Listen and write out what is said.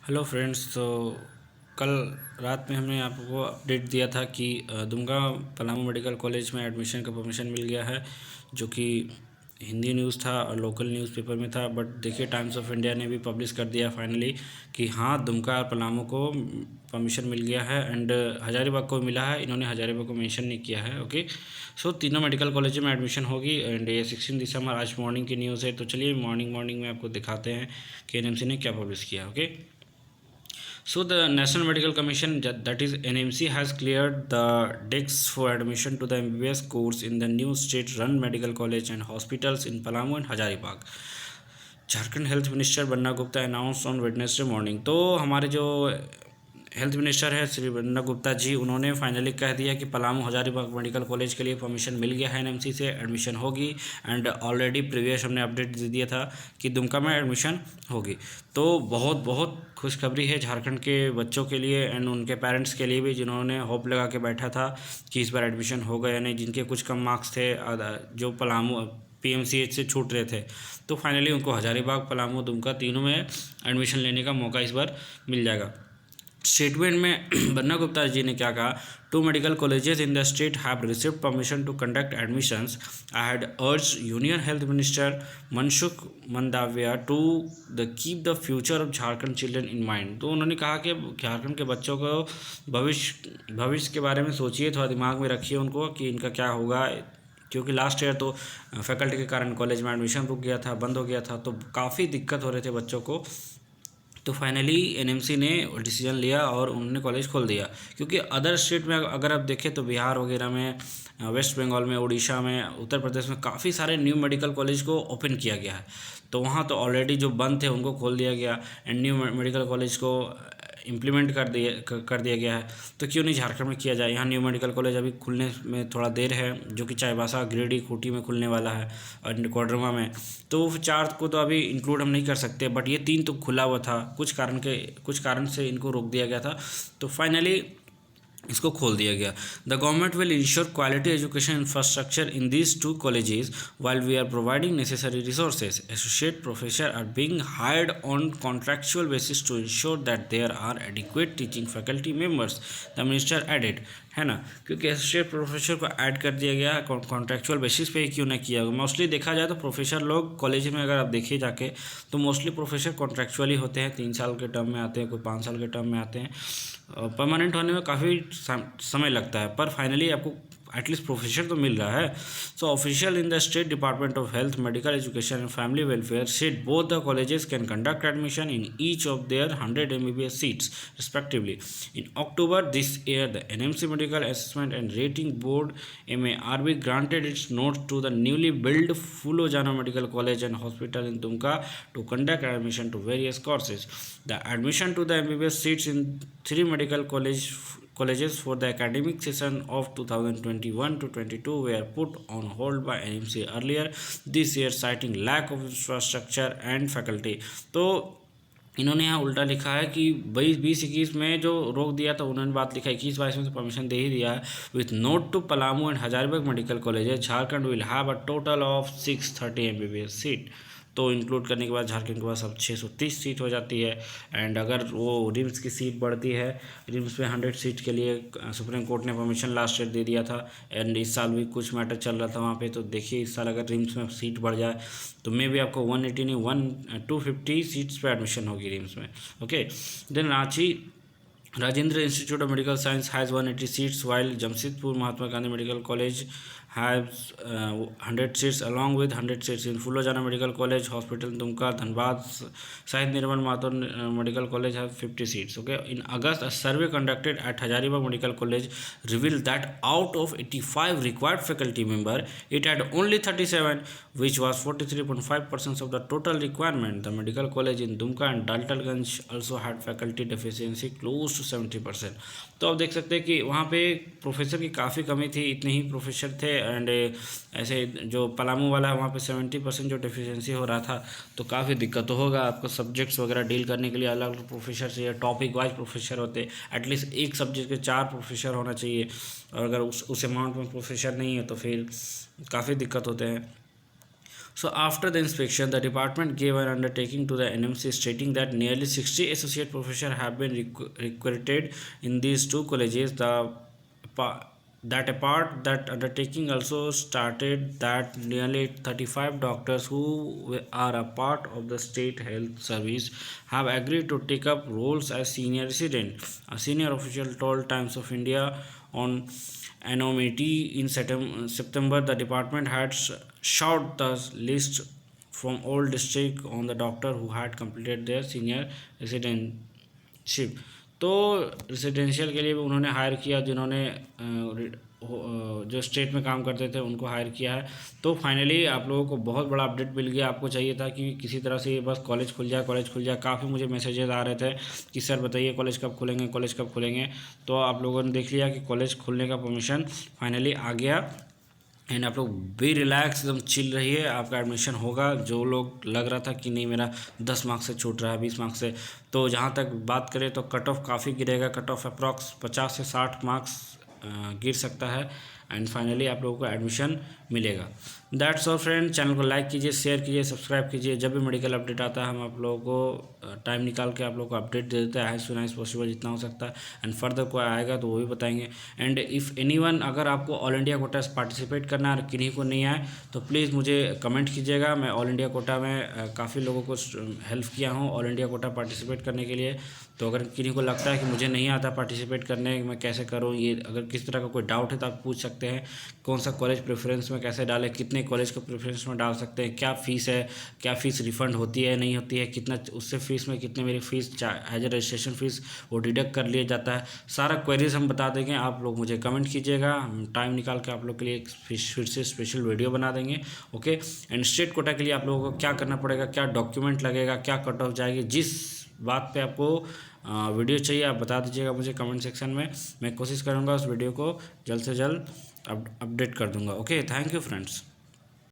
Hello friends. तो कल रात में हमने आपको अपडेट दिया था कि दुमका पलामू मेडिकल कॉलेज में एडमिशन का परमिशन मिल गया है, जो कि हिंदी न्यूज़ था और लोकल न्यूज़पेपर में था। बट देखिए, टाइम्स ऑफ इंडिया ने भी पब्लिश कर दिया फाइनली कि हाँ, दुमका और पलामू को परमिशन मिल गया है। एंड हजारीबाग को मिला है, इन्होंने हजारीबाग को मेंशन नहीं किया है। ओके, सो तीनों मेडिकल कॉलेज में एडमिशन होगी। एंड ये 16 दिसंबर आज मॉर्निंग की न्यूज़ है। तो चलिए मॉर्निंग में आपको दिखाते हैं कि एनएमसी ने क्या पब्लिश किया। Okay, so the National Medical Commission, that is NMC, has cleared the decks for admission to the MBBS course in the new state-run medical college and hospitals in Palamu and Hazaribagh. Jharkhand health minister Banna Gupta announce on Wednesday morning. तो हमारे जो health minister है श्री बन्ना गुप्ता जी, उन्होंने finally कह दिया कि Palamu Hazaribagh medical college के लिए परमिशन मिल गया है, एनएमसी से एडमिशन होगी। एंड ऑलरेडी प्रीवियस हमने अपडेट दे दिया था कि दुमका में एडमिशन होगी। तो बहुत बहुत खुशखबरी है झारखंड के बच्चों के लिए एंड उनके पेरेंट्स के लिए भी, जिन्होंने होप लगा के बैठा था कि इस बार एडमिशन होगा या नहीं, जिनके कुछ कम मार्क्स थे, जो पलामू पीएमसीएच से छूट रहे थे। तो फाइनली उनको हजारीबाग, पलामू, दुमका तीनों में एडमिशन लेने का मौका इस बार मिल जाएगा। स्टेटमेंट में बन्ना गुप्ता जी ने क्या कहा, two medical colleges in the state have received permission to conduct admissions. I had urged union health minister Mansukh Mandaviya to the keep the future of Jharkhand children in mind. तो उन्होंने कहा कि झारखंड के बच्चों को भविष्य के बारे में सोचिए, थोड़ा दिमाग में रखिए उनको कि इनका क्या होगा, क्योंकि लास्ट ईयर तो फैकल्टी के कारण कॉलेज में एडमिशन रुक गया था, बंद हो गया था, तो काफ़ी दिक्कत हो रहे थे बच्चों को। तो फाइनली एनएमसी ने डिसीजन लिया और उन्होंने कॉलेज खोल दिया। क्योंकि अदर स्टेट में अगर आप देखें तो बिहार वगैरह में, वेस्ट बंगाल में, उड़ीसा में, उत्तर प्रदेश में काफ़ी सारे न्यू मेडिकल कॉलेज को ओपन किया गया है। तो वहाँ तो ऑलरेडी जो बंद थे उनको खोल दिया गया एंड न्यू मेडिकल कॉलेज को इम्प्लीमेंट कर दिया गया है। तो क्यों नहीं झारखंड में किया जाए। यहाँ न्यू मेडिकल कॉलेज अभी खुलने में थोड़ा देर है, जो कि चाईबासा, गिरिडीह, खूंटी में खुलने वाला है और कोडरमा में। तो 4 को तो अभी इंक्लूड हम नहीं कर सकते, बट ये 3 तो खुला हुआ था, कुछ कारण से इनको रोक दिया गया था। तो फाइनली इसको खोल दिया गया। The government will ensure quality education infrastructure in these 2 colleges while we are providing necessary resources. Associate professors are being hired on contractual basis to ensure that there are adequate teaching faculty members, the minister added. है ना, क्योंकि associate professor को add कर दिया गया contractual basis पे ही क्यों ना किया। मोस्टली देखा जाए तो प्रोफेसर लोग कॉलेज में अगर आप देखिए जाके, तो मोस्टली प्रोफेसर कॉन्ट्रैक्चुअली होते हैं, 3 साल के टर्म में आते हैं, कोई 5 साल के टर्म में आते हैं। परमानेंट होने में काफ़ी समय लगता है, पर फाइनली आपको एटलीस्ट प्रोफेसर तो मिल रहा है। सो official in the state department of health, medical education and family welfare said both the colleges can conduct admission in each of their 100 MBBS seats respectively in October this year. The NMC medical assessment and rating board MARB granted its notes to the newly built Fulojana Medical College and Hospital in Dumka to conduct admission to various courses. The admission to the MBBS seats in 3 medical colleges for the academic session of 2021 to 22 were put on hold by NMC earlier this year, citing lack of infrastructure and faculty. तो इन्होंने यहाँ उल्टा लिखा है कि 2021 में जो रोक दिया था, उन्होंने बात लिखा 21-22 में तो परमिशन दे ही दिया है। With note to Palamu and Hazaribagh medical college, Jharkhand will have a total of 630 MBBS seat. तो इंक्लूड करने के बाद झारखंड के पास अब 630 सीट हो जाती है। एंड अगर वो रिम्स की सीट बढ़ती है, रिम्स में 100 सीट के लिए सुप्रीम कोर्ट ने परमिशन लास्ट ईयर दे दिया था। एंड इस साल भी कुछ मैटर चल रहा था वहाँ पे। तो देखिए, इस साल अगर रिम्स में सीट बढ़ जाए तो मे भी आपको 180 नहीं 250 सीट्स पे एडमिशन होगी रिम्स में। Okay, then Ranchi Rajendra Institute of Medical Science has 180 seats, while Jamshedpur Mahatma Gandhi Medical College has 100 seats along with 100 seats in Fulojana Medical College Hospital Dumka, Dhanbad, Shahid Nirmal Mathur Medical College have 50 seats. Okay, in August a survey conducted at Hazaribagh Medical College revealed that out of 85 required faculty member, it had only 37, which was 43.5% of the total requirement. The medical college in Dumka and Daltalganj also had faculty deficiency close to 70%. तो आप देख सकते हैं कि वहाँ पे professor की काफ़ी कमी थी, इतने ही प्रोफेसर थे। एंड ऐसे जो पलामू वाला है वहाँ पे 70% जो डेफिशिएंसी हो रहा था, तो काफ़ी दिक्कत तो होगा आपको। सब्जेक्ट्स वगैरह डील करने के लिए अलग अलग प्रोफेसर चाहिए, टॉपिक वाइज प्रोफेसर होते, एटलीस्ट एक सब्जेक्ट के 4 प्रोफेसर होना चाहिए। और अगर उस अमाउंट में प्रोफेसर नहीं है तो फिर काफ़ी दिक्कत होते हैं। So after the inspection, the department gave an undertaking to the NMC stating that nearly 60 associate professors have been recruited in these two colleges. That apart, that undertaking also started that nearly 35 doctors who are a part of the state health service have agreed to take up roles as senior resident. A senior official told Times of India on anonymity in September the department had shot the list from all district on the doctor who had completed their senior residentship. तो residential के लिए भी उन्होंने higher किया, जिन्होंने जो state में काम करते थे उनको हायर किया है। तो फाइनली आप लोगों को बहुत बड़ा अपडेट मिल गया। आपको चाहिए था कि किसी तरह से बस कॉलेज खुल जाए, कॉलेज खुल जाए। काफ़ी मुझे मैसेजेस आ रहे थे कि सर बताइए कॉलेज कब खुलेंगे, कॉलेज कब खुलेंगे। तो आप लोगों ने देख लिया कि कॉलेज खुलने का परमिशन फाइनली आ गया। एंड आप लोग भी रिलैक्स एकदम चिल रहिए, आपका एडमिशन होगा। जो लोग लग रहा था कि नहीं मेरा 10 मार्क्स से छूट रहा है, 20 मार्क्स से, तो जहाँ तक बात करें तो कट ऑफ काफ़ी गिरेगा। कट ऑफ अप्रॉक्स 50 से 60 मार्क्स गिर सकता है। एंड फाइनली आप लोगों को एडमिशन मिलेगा। दैट्स ऑल फ्रेंड, चैनल को लाइक कीजिए, शेयर कीजिए, सब्सक्राइब कीजिए। जब भी मेडिकल अपडेट आता है हम आप लोगों को टाइम निकाल के आप लोगों को अपडेट दे देते हैं एज सुन एज पॉसिबल, जितना हो सकता है। एंड फर्दर कोई आएगा तो वो भी बताएंगे। एंड इफ़ एनीवन, अगर आपको ऑल इंडिया कोटा पार्टिसिपेट करना है और किन्हीं को नहीं आए तो प्लीज़ मुझे कमेंट कीजिएगा। मैं ऑल इंडिया कोटा में काफ़ी लोगों को हेल्प किया हूँ ऑल इंडिया कोटा पार्टिसिपेट करने के लिए। तो अगर किन्हीं को लगता है कि मुझे नहीं आता पार्टिसिपेट करने, मैं कैसे करूँ, ये अगर किस तरह का कोई डाउट है तो आप पूछ सकते हैं। कौन सा कॉलेज प्रेफरेंस में कैसे डालें, कितने कॉलेज को प्रेफरेंस में डाल सकते हैं, क्या फ़ीस है, क्या फ़ीस रिफ़ंड होती है नहीं होती है, कितना उससे फ़ीस में कितने मेरी fees as a registration fees वो डिडक्ट कर लिया जाता है। सारा क्वेरीज हम बता देंगे। आप लोग मुझे कमेंट कीजिएगा, हम टाइम निकाल के आप लोग के लिए फिर से स्पेशल वीडियो बना देंगे। ओके। एंड स्टेट कोटा के लिए आप लोगों को क्या करना पड़ेगा, क्या डॉक्यूमेंट लगेगा, क्या कट ऑफ जाएगी, जिस बात पे आपको वीडियो चाहिए आप बता दीजिएगा मुझे कमेंट सेक्शन में। मैं कोशिश करूँगा उस वीडियो को जल्द से जल्द अपडेट कर दूँगा। Okay, thank you friends.